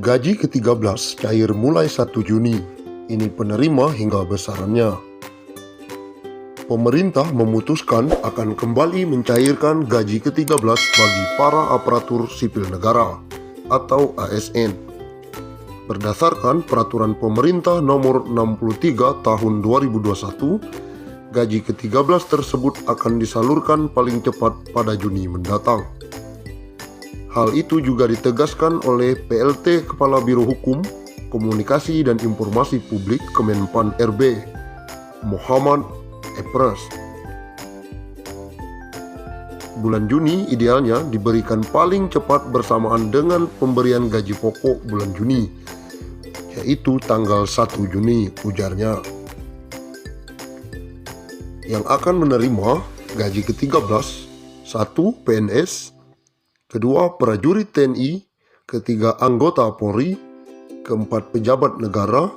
Gaji ke-13 cair mulai 1 Juni. Ini penerima hingga besarannya. Pemerintah memutuskan akan kembali mencairkan gaji ke-13 bagi para aparatur sipil negara atau ASN. Berdasarkan Peraturan Pemerintah Nomor 63 Tahun 2021, gaji ke-13 tersebut akan disalurkan paling cepat pada Juni mendatang. Hal itu juga ditegaskan oleh PLT Kepala Biro Hukum, Komunikasi dan Informasi Publik Kemenpan RB, Muhammad Epres. Bulan Juni idealnya diberikan paling cepat bersamaan dengan pemberian gaji pokok bulan Juni, yaitu tanggal 1 Juni, ujarnya. Yang akan menerima gaji ke-13, 1. PNS, kedua prajurit TNI, ketiga anggota Polri, keempat pejabat negara,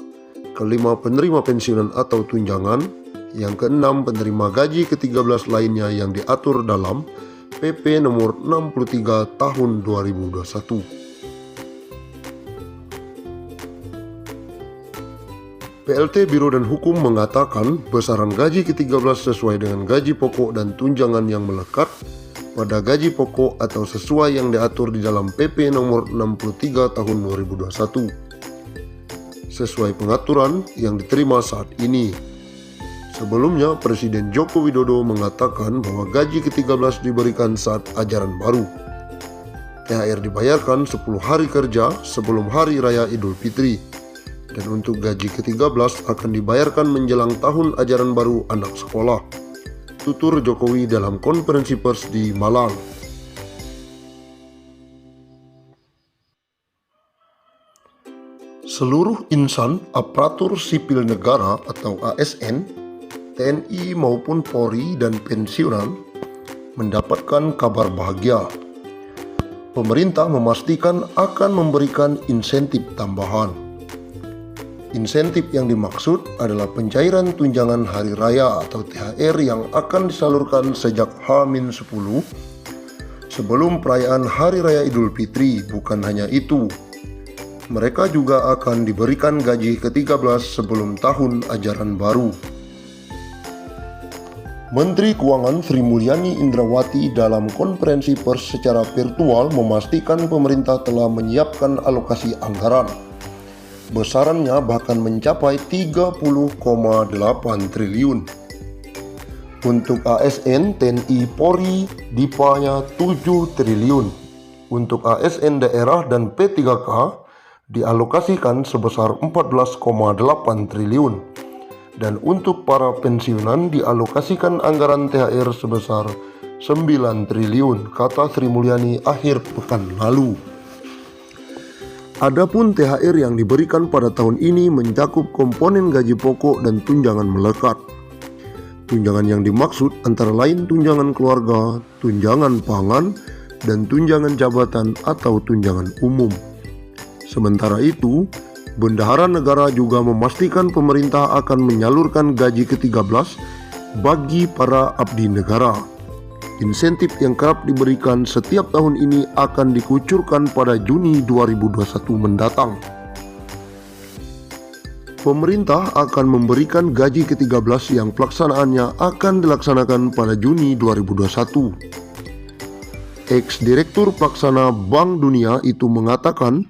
kelima penerima pensiunan atau tunjangan, yang keenam penerima gaji ke-13 lainnya yang diatur dalam PP nomor 63 tahun 2021. PLT Biro dan Hukum mengatakan besaran gaji ke-13 sesuai dengan gaji pokok dan tunjangan yang melekat pada gaji pokok atau sesuai yang diatur di dalam PP nomor 63 tahun 2021 sesuai pengaturan yang diterima saat ini. Sebelumnya, Presiden Joko Widodo mengatakan bahwa gaji ke-13 diberikan saat ajaran baru. THR dibayarkan 10 hari kerja sebelum Hari Raya Idul Fitri, dan untuk gaji ke-13 akan dibayarkan menjelang tahun ajaran baru anak sekolah, tutur Jokowi dalam konferensi pers di Malang. Seluruh insan aparatur sipil negara atau ASN, TNI maupun Polri dan pensiunan mendapatkan kabar bahagia. Pemerintah memastikan akan memberikan insentif tambahan. Insentif yang dimaksud adalah pencairan tunjangan hari raya atau THR yang akan disalurkan sejak H-10 sebelum perayaan Hari Raya Idul Fitri. Bukan hanya itu, mereka juga akan diberikan gaji ke-13 sebelum tahun ajaran baru. Menteri Keuangan Sri Mulyani Indrawati dalam konferensi pers secara virtual memastikan pemerintah telah menyiapkan alokasi anggaran. Besarannya bahkan mencapai 30,8 triliun. Untuk ASN, TNI, Polri, DIPA-nya 7 triliun. Untuk ASN daerah dan P3K dialokasikan sebesar 14,8 triliun. Dan untuk para pensiunan dialokasikan anggaran THR sebesar 9 triliun, kata Sri Mulyani akhir pekan lalu. Adapun THR yang diberikan pada tahun ini mencakup komponen gaji pokok dan tunjangan melekat. Tunjangan yang dimaksud antara lain tunjangan keluarga, tunjangan pangan, dan tunjangan jabatan atau tunjangan umum. Sementara itu, Bendahara Negara juga memastikan pemerintah akan menyalurkan gaji ke-13 bagi para abdi negara. Insentif yang kerap diberikan setiap tahun ini akan dikucurkan pada Juni 2021 mendatang. Pemerintah akan memberikan gaji ke-13 yang pelaksanaannya akan dilaksanakan pada Juni 2021. Ex-Direktur Pelaksana Bank Dunia itu mengatakan,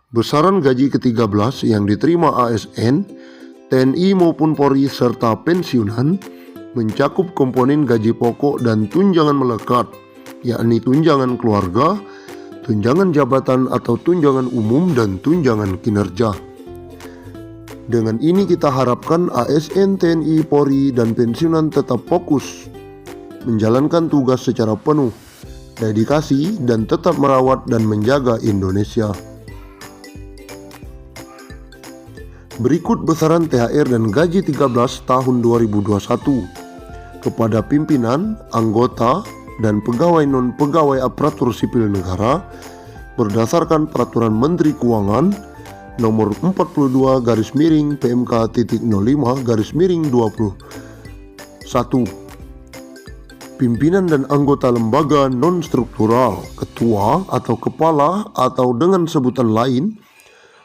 besaran gaji ke-13 yang diterima ASN, TNI maupun Polri serta pensiunan mencakup komponen gaji pokok dan tunjangan melekat, yakni tunjangan keluarga, tunjangan jabatan atau tunjangan umum, dan tunjangan kinerja. Dengan ini kita harapkan ASN, TNI, Polri, dan pensiunan tetap fokus menjalankan tugas secara penuh, dedikasi, dan tetap merawat dan menjaga Indonesia. Berikut besaran THR dan gaji 13 tahun 2021 kepada pimpinan, anggota, dan pegawai non-pegawai aparatur sipil negara berdasarkan Peraturan Menteri Keuangan Nomor 42-PMK.05-21. Pimpinan dan anggota lembaga non-struktural, ketua atau kepala atau dengan sebutan lain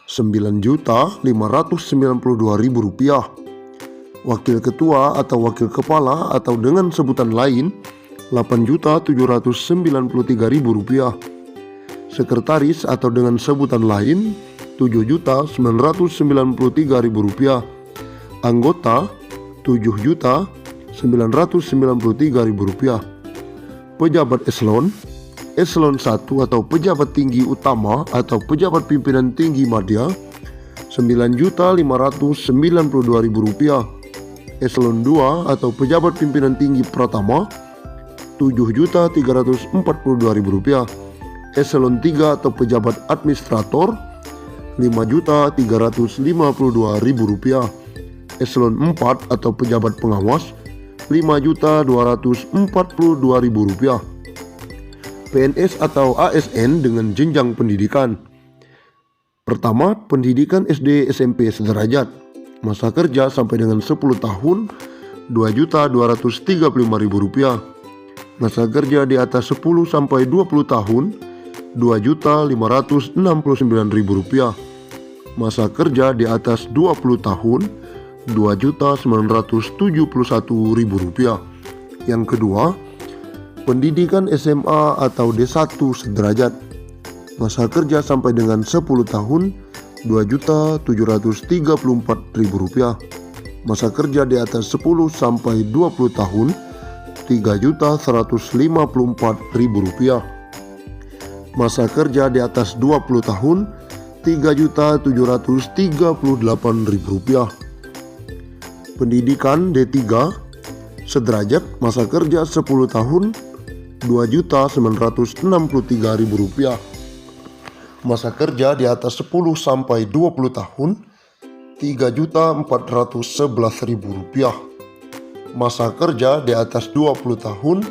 Rp9.592.000. Wakil Ketua atau Wakil Kepala atau dengan sebutan lain Rp8.793.000. Sekretaris atau dengan sebutan lain Rp7.993.000. Anggota Rp7.993.000. Pejabat eselon 1 atau pejabat tinggi utama atau pejabat pimpinan tinggi madya Rp9.592.000. Eselon 2 atau pejabat pimpinan tinggi pratama Rp7.342.000. Eselon 3 atau pejabat administrator Rp5.352.000. Eselon 4 atau pejabat pengawas Rp5.242.000. PNS atau ASN dengan jenjang pendidikan. Pertama, pendidikan SD SMP sederajat. Masa kerja sampai dengan 10 tahun Rp2.235.000. Masa kerja di atas 10 sampai 20 tahun Rp2.569.000. Masa kerja di atas 20 tahun Rp2.971.000. Yang kedua, pendidikan SMA atau D1 sederajat. Masa kerja sampai dengan 10 tahun Rp2.734.000. Masa kerja di atas 10 sampai 20 tahun Rp3.154.000. Masa kerja di atas 20 tahun Rp3.738.000. Pendidikan D3 sederajat. Masa kerja 10 tahun Rp2.963.000. Masa kerja di atas 10 sampai 20 tahun Rp3.411.000. Masa kerja di atas 20 tahun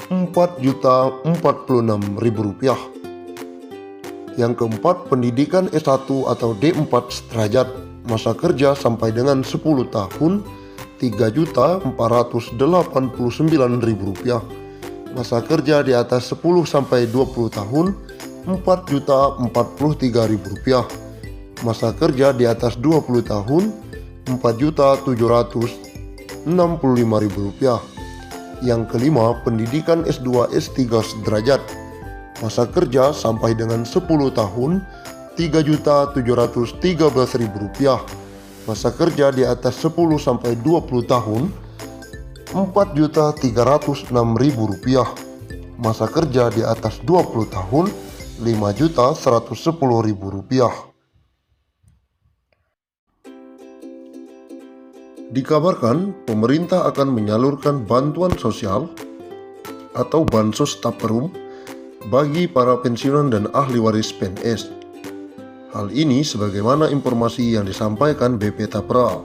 Rp4.046.000. Yang keempat, pendidikan S1 atau D4 sederajat. Masa kerja sampai dengan 10 tahun Rp3.489.000. Masa kerja di atas 10 sampai 20 tahun Rp4.043.000. Masa kerja di atas 20 tahun Rp4.765.000. Yang kelima, pendidikan S2 S3 sederajat. Masa kerja sampai dengan 10 tahun Rp3.713.000. Masa kerja di atas 10 sampai 20 tahun Rp4.306.000. Masa kerja di atas 20 tahun Rp5.110.000. Dikabarkan pemerintah akan menyalurkan bantuan sosial atau bansos taperum bagi para pensiunan dan ahli waris PNS. Hal ini sebagaimana informasi yang disampaikan BP Tapra.